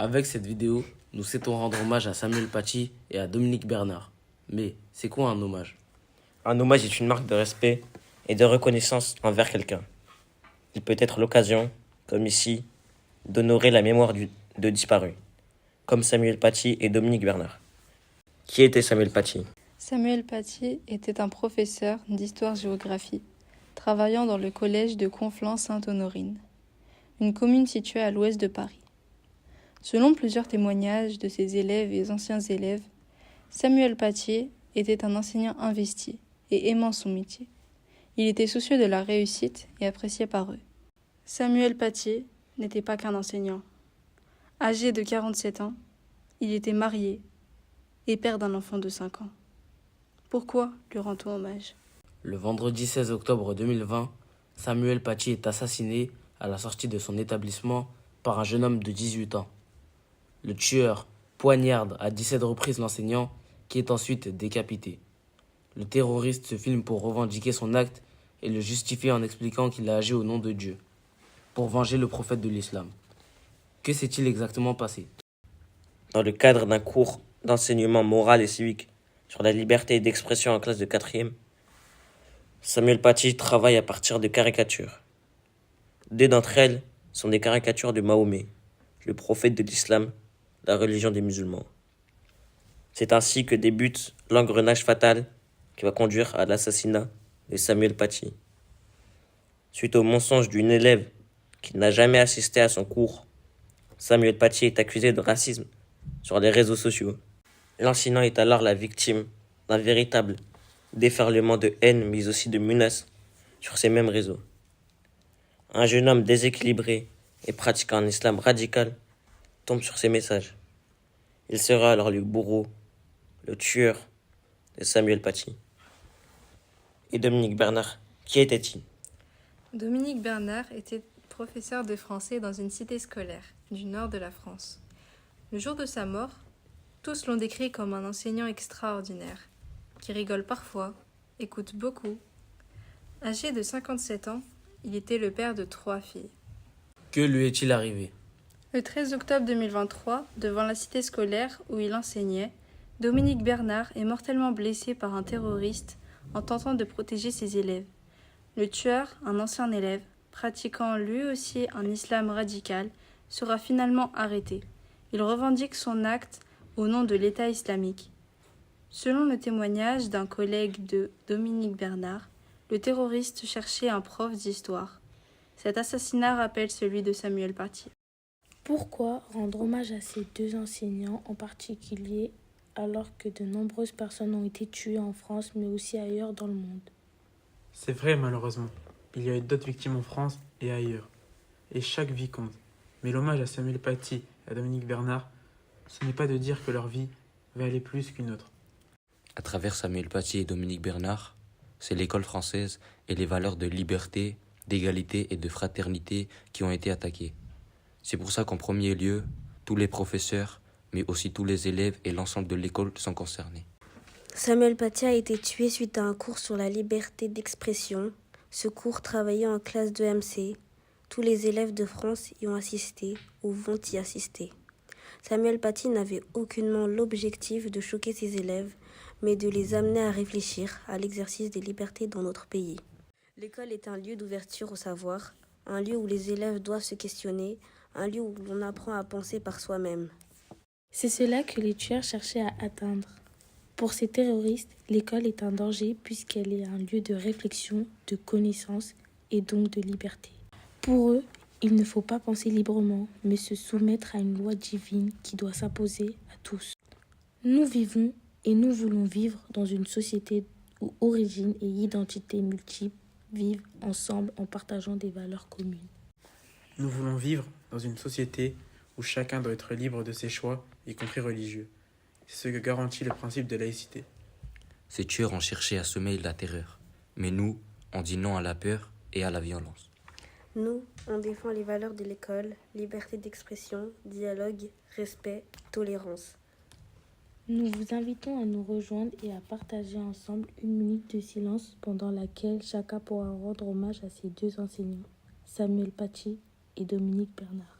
Avec cette vidéo, nous souhaitons rendre hommage à Samuel Paty et à Dominique Bernard. Mais c'est quoi un hommage? Un hommage est une marque de respect et de reconnaissance envers quelqu'un. Il peut être l'occasion, comme ici, d'honorer la mémoire de disparus, comme Samuel Paty et Dominique Bernard. Qui était Samuel Paty? Samuel Paty était un professeur d'histoire-géographie, travaillant dans le collège de Conflans-Sainte-Honorine, une commune située à l'ouest de Paris. Selon plusieurs témoignages de ses élèves et anciens élèves, Samuel Paty était un enseignant investi et aimant son métier. Il était soucieux de la réussite et apprécié par eux. Samuel Paty n'était pas qu'un enseignant. Âgé de 47 ans, il était marié et père d'un enfant de 5 ans. Pourquoi lui rend-on hommage? Le vendredi 16 octobre 2020, Samuel Paty est assassiné à la sortie de son établissement par un jeune homme de 18 ans. Le tueur poignarde à 17 reprises l'enseignant qui est ensuite décapité. Le terroriste se filme pour revendiquer son acte et le justifie en expliquant qu'il a agi au nom de Dieu, pour venger le prophète de l'islam. Que s'est-il exactement passé? Dans le cadre d'un cours d'enseignement moral et civique sur la liberté d'expression en classe de 4e, Samuel Paty travaille à partir de caricatures. 2 d'entre elles sont des caricatures de Mahomet, le prophète de l'islam, la religion des musulmans. C'est ainsi que débute l'engrenage fatal qui va conduire à l'assassinat de Samuel Paty. Suite au mensonge d'une élève qui n'a jamais assisté à son cours, Samuel Paty est accusé de racisme sur les réseaux sociaux. L'enseignant est alors la victime d'un véritable déferlement de haine mais aussi de menaces sur ces mêmes réseaux. Un jeune homme déséquilibré et pratiquant un islam radical tombe sur ces messages. Il sera alors le bourreau, le tueur de Samuel Paty. Et Dominique Bernard, qui était-il? Dominique Bernard était professeur de français dans une cité scolaire du nord de la France. Le jour de sa mort, tous l'ont décrit comme un enseignant extraordinaire, qui rigole parfois, écoute beaucoup. Âgé de 57 ans, il était le père de 3 filles. Que lui est-il arrivé? Le 13 octobre 2023, devant la cité scolaire où il enseignait, Dominique Bernard est mortellement blessé par un terroriste en tentant de protéger ses élèves. Le tueur, un ancien élève, pratiquant lui aussi un islam radical, sera finalement arrêté. Il revendique son acte au nom de l'État islamique. Selon le témoignage d'un collègue de Dominique Bernard, le terroriste cherchait un prof d'histoire. Cet assassinat rappelle celui de Samuel Paty. Pourquoi rendre hommage à ces 2 enseignants en particulier alors que de nombreuses personnes ont été tuées en France mais aussi ailleurs dans le monde? C'est vrai, malheureusement. Il y a eu d'autres victimes en France et ailleurs. Et chaque vie compte. Mais l'hommage à Samuel Paty et à Dominique Bernard, ce n'est pas de dire que leur vie valait plus qu'une autre. À travers Samuel Paty et Dominique Bernard, c'est l'école française et les valeurs de liberté, d'égalité et de fraternité qui ont été attaquées. C'est pour ça qu'en premier lieu, tous les professeurs, mais aussi tous les élèves et l'ensemble de l'école sont concernés. Samuel Paty a été tué suite à un cours sur la liberté d'expression. Ce cours travaillait en classe de MC. Tous les élèves de France y ont assisté ou vont y assister. Samuel Paty n'avait aucunement l'objectif de choquer ses élèves, mais de les amener à réfléchir à l'exercice des libertés dans notre pays. L'école est un lieu d'ouverture au savoir, un lieu où les élèves doivent se questionner, un lieu où l'on apprend à penser par soi-même. C'est cela que les tueurs cherchaient à atteindre. Pour ces terroristes, l'école est un danger puisqu'elle est un lieu de réflexion, de connaissance et donc de liberté. Pour eux, il ne faut pas penser librement, mais se soumettre à une loi divine qui doit s'imposer à tous. Nous vivons et nous voulons vivre dans une société où origine et identité multiples vivent ensemble en partageant des valeurs communes. Nous voulons vivre dans une société où chacun doit être libre de ses choix, y compris religieux. C'est ce que garantit le principe de laïcité. Ces tueurs ont cherché à semer la terreur, mais nous, on dit non à la peur et à la violence. Nous, on défend les valeurs de l'école, liberté d'expression, dialogue, respect, tolérance. Nous vous invitons à nous rejoindre et à partager ensemble une minute de silence pendant laquelle chacun pourra rendre hommage à ces 2 enseignants, Samuel Paty et Dominique Bernard.